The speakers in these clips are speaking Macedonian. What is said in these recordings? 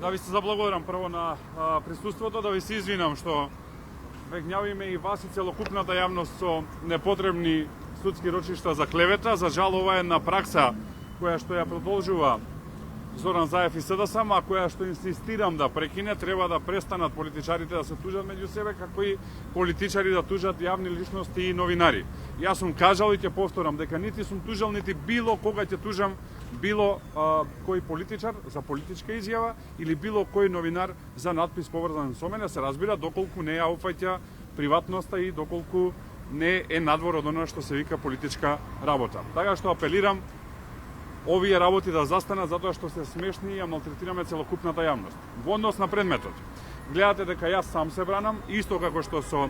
Да ви се заблагодарам прво на присуството, да ви се извинам што веќе ѓавиме и вас и целокупната јавност со непотребни судски рочишта за клевета. За жал, ова е една пракса која што ја продолжува Зоран Заев и СДСМ, а која што инсистирам да прекине. Треба да престанат политичарите да се тужат меѓу себе, како и политичари да тужат јавни личности и новинари. Јас сум кажал и ќе повторам дека нити сум тужал, нити било кога ќе тужам било кој политичар за политичка изјава или било кој новинар за надпис поврзан со мене, се разбира доколку не ја опфаќа приватноста и доколку не е надвор од оно што се вика политичка работа. Така што апелирам овие работи да застанат затоа што се смешни и ја малтретираме целокупната јавност. Во однос на предметот, гледате дека јас сам се бранам, исто како што со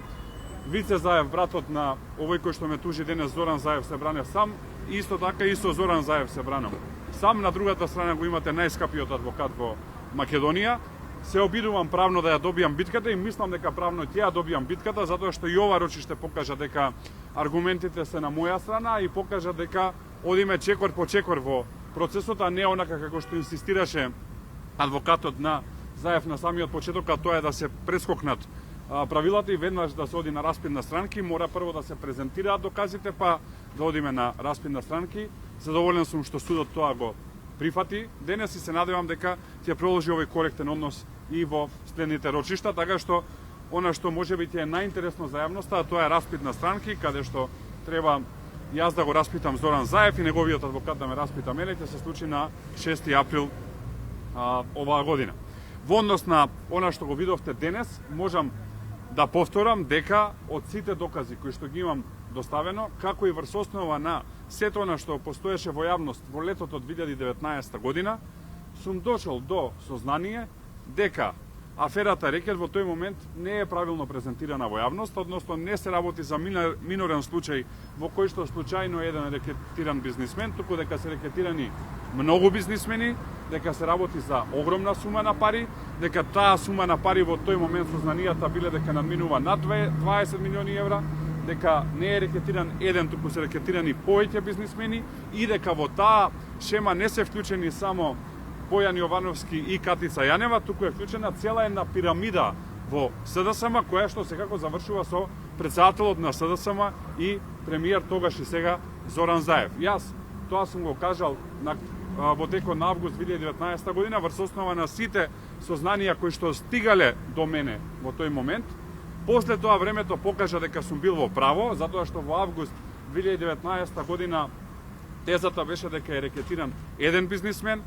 Вице Заев, братот на овој кој што ме тужи денес, Зоран Заев, се бране сам, исто така и со Зоран Заев се бранам сам. На другата страна го имате најскапиот адвокат во Македонија. Се обидувам правно да ја добијам битката и мислам дека правно ќе ја добијам битката, затоа што и ова рочиште покажа дека аргументите се на моја страна и покажа дека одиме чекор по чекор во процесот, а не онака како што инсистираше адвокатот на Заев на самиот почеток, а тоа е да се прескокнат правилата и веднаш да се оди на распит на странки. Мора прво да се презентираат доказите, па да одиме на распит на странки. Задоволен сум што судот тоа го прифати денес и се надевам дека ќе продолжи овој коректен однос и во следните рочишта, така што она што можеби ќе е најинтересно за јавноста, тоа е распит на странки, каде што треба јас да го распитам Зоран Заев и неговиот адвокат да ме распита мене, ќе се случи на 6 април оваа година. Во однос на она што го видовте денес, можам да повторам дека од сите докази кои што ги имам доставено, како и врз основа на сето она што постоеше во јавност во летото од 2019 година, сум дошол до сознание дека аферата Рекет во тој момент не е правилно презентирана во јавност, односно не се работи за минорен случај во кој што случајно е еден рекетиран бизнисмен, туку дека се рекетирани многу бизнисмени, дека се работи за огромна сума на пари, дека таа сума на пари во тој момент сознанијата биле дека надминува над 20 милиони евра, дека не е рекетиран еден, туку се рекетирани повеќе бизнисмени и дека во таа шема не се вклучени само Бојан Јовановски и Катица Јанева, туку е вклучена цела една пирамида во СДСМ, која што секако завршува со претседателот на СДСМ и премиер тогаш и сега Зоран Заев. Јас тоа сум го кажал во текот на август 2019 година врз основа на сите сознанија кои што стигале до мене во тој момент. После тоа времето покажа дека сум бил во право, затоа што во август 2019 година тезата беше дека е рекетиран еден бизнисмен.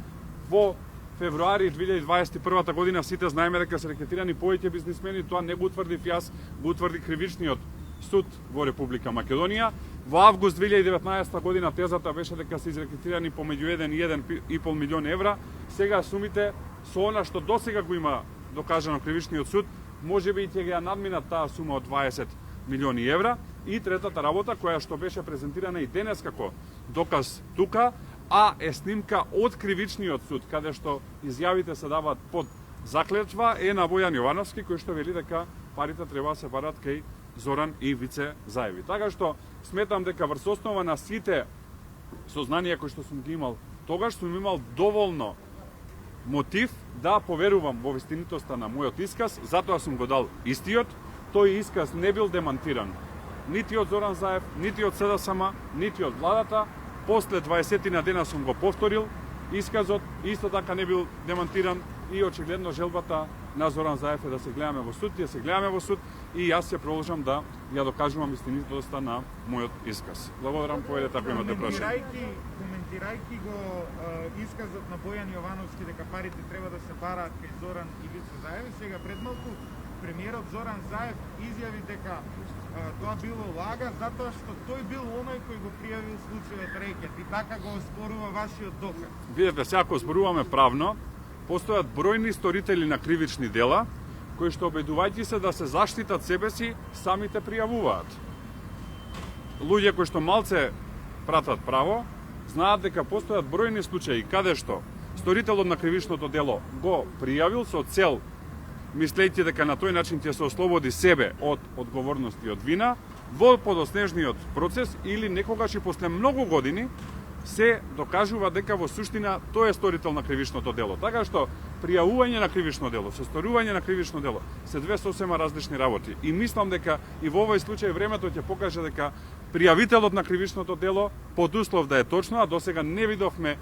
Во февруари 2021 година сите знаеме дека се рекетирани повеќе бизнисмени, тоа не го утврдив јас, го утврди кривичниот суд во Република Македонија. Во август 2019 година тезата беше дека се изрекетирани помеѓу 1 и 1,5 милион евра. Сега сумите со она што досега го има докажано кривичниот суд, можеби и ќе ја надминат таа сума од 20 милиони евра. И третата работа која што беше презентирана и денес како доказ тука, а е снимка од кривичниот суд, каде што изјавите се даваат под заклетва, е на Бојан Јовановски, кој што вели дека парите треба да се барат кај Зоран и Вице Заеви. Така што сметам дека врз основа на сите сознанија кои што сум ги имал тогаш, сум имал доволно мотив да поверувам во вистинитоста на мојот исказ, затоа сум го дал истиот. Тој исказ не бил демантиран нити од Зоран Заев, нити од СДСМ, нити од владата. После 20 дена сум го повторил исказот, исто така не бил демантиран и очигледно желбата на Зоран Заев е да се гледаме во суд, ја се гледаме во суд и јас се продолжам да ја докажувам истинитоста на мојот исказ. Благодарам, поведете ако имате прашање. Коментирајќи го исказот на Бојан Јовановски дека парите треба да се бараат кај Зоран и Вице Заев, сега пред малку премиерот Зоран Заев изјави дека тоа било лага, затоа што тој бил оној кој го пријавил случајот Рекет и така го оспорува вашиот доказ. Видете, сега ако зборуваме правно, постојат бројни сторители на кривични дела, кои што обидувајќи се да се заштитат себе си, самите пријавуваат. Луѓе кои што малце пратат право, знаат дека постојат бројни случаи каде што сторителот на кривичното дело го пријавил со цел, мислејќи дека на тој начин ќе се ослободи себе од одговорност и од вина, во подоснежниот процес или некогаш и после многу години се докажува дека во суштина тој е сторител на кривичното дело. Така што пријавување на кривично дело, со сторување на кривично дело, се две сосема различни работи. И мислам дека и во овој случај времето ќе покаже дека пријавителот на кривичното дело, под услов да е точно, а досега не видовме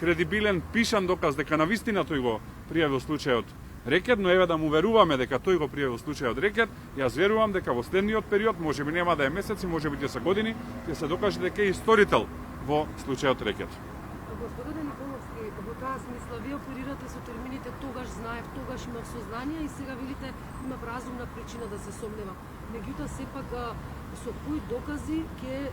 кредибилен пишан доказ дека навистина тој го пријавил случајот рекет, но еве да му веруваме дека тој го пријавил случајот рекет, јас верувам дека во следниот период, можеби нема да е месеци, можеби ќе се години, ќе се докаже дека е исторител во случајот рекет. Господине Николовски, во таа смисла, вие оперирате со термините тогаш знаев, тогаш имав сознание и сега видите имав разумна причина да се сомневам. Меѓутоа сепак со кои докази ќе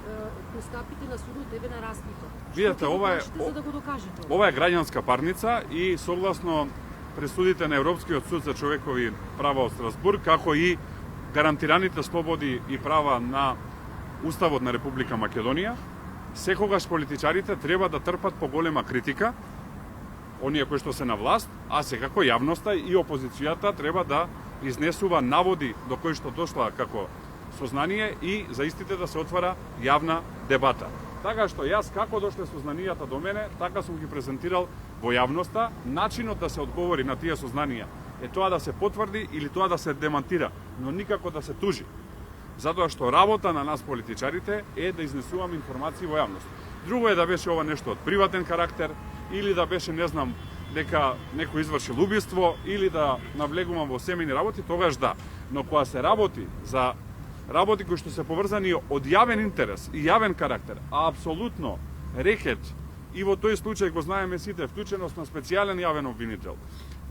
постапите на судот еве на распитот? Видете, ова е за да го докажете? Ова е граѓанска парница и согласно пресудите на Европскиот суд за човекови права од Страсбург, како и гарантираните слободи и права на Уставот на Република Македонија, секогаш политичарите треба да трпат поголема критика, оние кои што се на власт, а секако јавноста и опозицијата треба да изнесува наводи до кои што дошла како сознание и за истите да се отвара јавна дебата. Така што јас како дошле сознанијата до мене, така сум ги презентирал во јавноста. Начинот да се одговори на тие сознанија е тоа да се потврди или тоа да се демантира, но никако да се тужи. Затоа што работа на нас политичарите е да изнесуваме информации во јавност. Друго е да беше ова нешто од приватен карактер или да беше, не знам, дека некој извршил убиство или да навлегувам во семејни работи, тогаш да. Но кога се работи за работи кои што се поврзани од јавен интерес и јавен карактер, а апсолутно рекет и во тој случај го знаеме сите, вклученост на специјален јавен обвинител,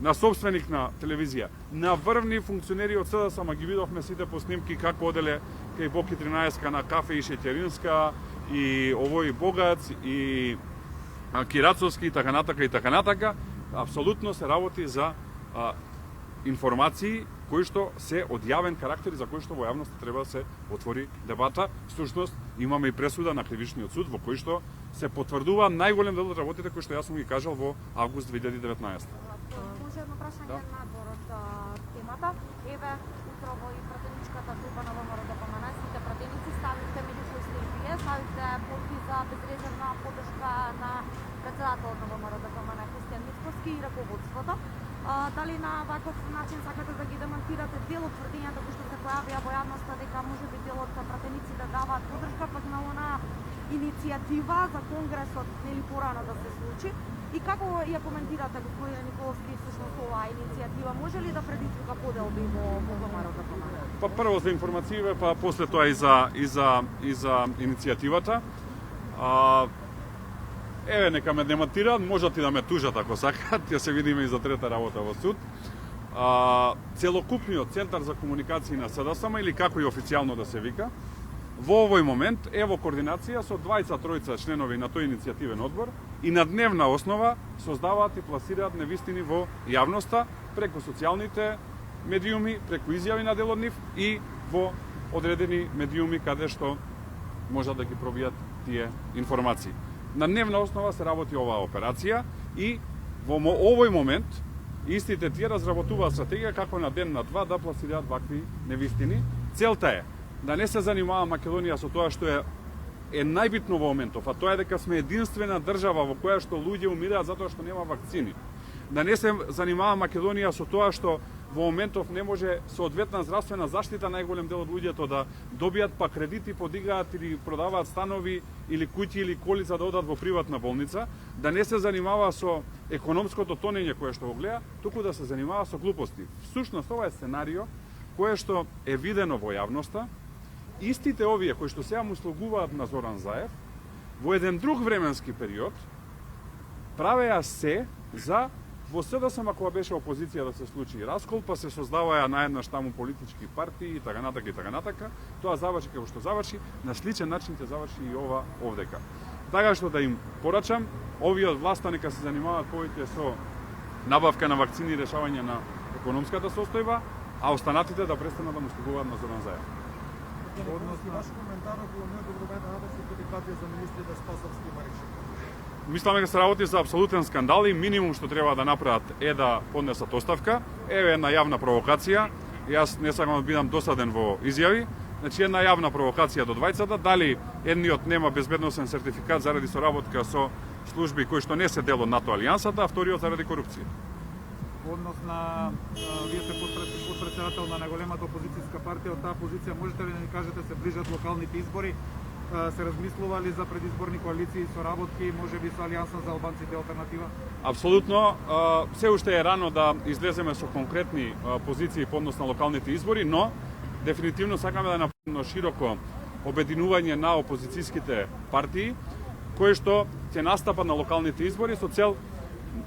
на собственик на телевизија, на врвни функционери од СДСМ, ги видовме сите по снимки како оделе кај Боки 13 на Кафе и Шеќеринска и овој Богац и Кирацовски и така натака. Апсолутно се работи за информации кои што се од јавен карактер и за кои што во јавноста треба да се отвори дебата. Всушност имаме и пресуда на Кривичниот суд во кој што се потврдува најголем дел од работите кои што јас сум ги кажал во август 2019. Може едно прашање надвор од темата. Еве, утрово и пратеничката група на ВМРО ДПМН, сите пратеници ставивте меѓу кои сте и вие, ставивте подпис за безрезервна поддршка на председателот на ВМРО ДПМН Христијан Мицкоски и раководството. Дали на ваков начин сакате да ги демонтирате дел од тврдењата кои што се појавија во јавноста дека можеби дел од пратеници да даваат поддршка пак на она иницијатива за конгресот нели порано да се случи? И како ја коментирате, господине Николовски, всушност оваа иницијатива? Може ли да предизвика поделби во ВМРО ДПМН? Па прво за информације, па после тоа и за иницијативата. Еве, нека ме демонтираат, можат и да ме тужат ако сакаат, ќе се видиме и за трета работа во суд. Целокупниот центар за комуникации на СДСМ, или како и официјално да се вика, во овој момент е во координација со 23 членови на тој иницијативен одбор и на дневна основа создаваат и пласираат невистини во јавноста преку социјалните медиуми, преку изјави на дел од нив и во одредени медиуми каде што можат да ги пробијат тие информации. На дневна основа се работи оваа операција и во овој момент истите тие разработуваат стратегија како на ден на два да пласираат вакви невистини. Целта е да не се занимава Македонија со тоа што е најбитно во моментов, а тоа е дека сме единствена држава во која што луѓе умираат затоа што нема вакцини. Да не се занимава Македонија со тоа што во моментов не може соодветна здравствена заштита најголем дел од луѓето да добијат па кредити, подигаат или продаваат станови или куќи или коли за да одат во приватна болница, да не се занимава со економското тонење кое што го гледа, туку да се занимава со глупости. Всушност ова е сценарио кое што е видено во јавноста. Истите овие кои што сега му слугуваат на Зоран Заев, во еден друг временски период правеа се за во СДСМ кога беше опозиција да се случи раскол, па се создаваја наеднаш таму политички партии и така натака. Тоа заврши како што заврши, на сличен начин ќе заврши и ова овдека. Така што да им порачам, овие од власта нека се занимаваат повеќе со набавка на вакцини и решавање на економската состојба, а останатите да престанат да му слугуваат на Зоран Заев. Односно, ваш коментар околу неодобровата надежна кандидатија за министрите Спасовски и Маришев. Мислам дека се работи за апсолутен скандал и минимум што треба да направат е да поднесат оставка. Еве една јавна провокација. Јас не сакам да бидам досаден во изјави. Значи една јавна провокација до двајцата, дали едниот нема безбедносен сертификат заради соработка со служби кои што не се дел од НАТО алијансата, а вториот заради корупција. однос на вие сте подпредседател на најголемата опозицијска партија, од таа позиција можете ли да ни кажете, се ближат локалните избори, се размислува ли за предизборни коалиции, соработки, можеби со Алијанса за албанците алтернатива? Апсолутно, се уште е рано да излеземе со конкретни позиции по однос на локалните избори, но дефинитивно сакаме да направиме широко обединување на опозицијските партии, кои што ќе настапат на локалните избори со цел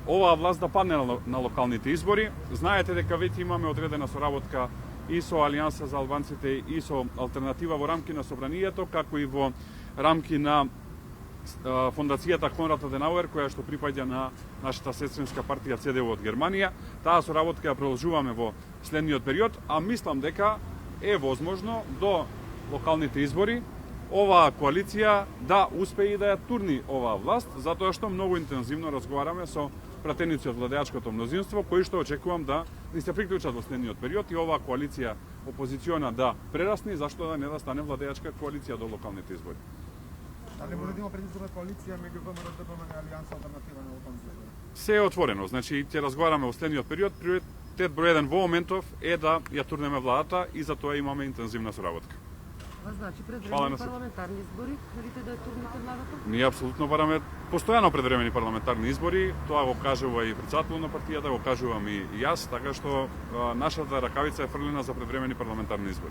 оваа власт да падне на локалните избори. Знаете дека веќе имаме одредена соработка и со Алијанса за албанците и со алтернатива во рамки на собранието, како и во рамки на фондацијата Конрад Аденауер, која што припаѓа на нашата сестринска партија ЦДУ од Германија. Таа соработка ја продолжуваме во следниот период, а мислам дека е возможно до локалните избори оваа коалиција да успее и да ја турни оваа власт, затоа што многу интензивно разговараме со пратеници од владеачкото мнозинство, кои што очекувам да ни се приклучат во следниот период и оваа коалиција опозициона да прерасне, зашто да не да стане владеачка коалиција до локалните избори. Дали може да има предизборна коалиција меѓу ВМРО, ДПМН и Алијанса алтернатива на локалните избори? Се е отворено, значи ќе разговараме во следниот период. Приоритет број 1 во моментов е да ја турнеме владата и за тоа имаме интензивна соработка. Значи Фала предвремени на се. парламентарни избори, велите да ја турните владата? Ние апсолутно бараме постојано предвремени парламентарни избори, тоа го кажува и председател на партијата, го кажувам и јас, така што нашата ракавица е фрлена за предвремени парламентарни избори.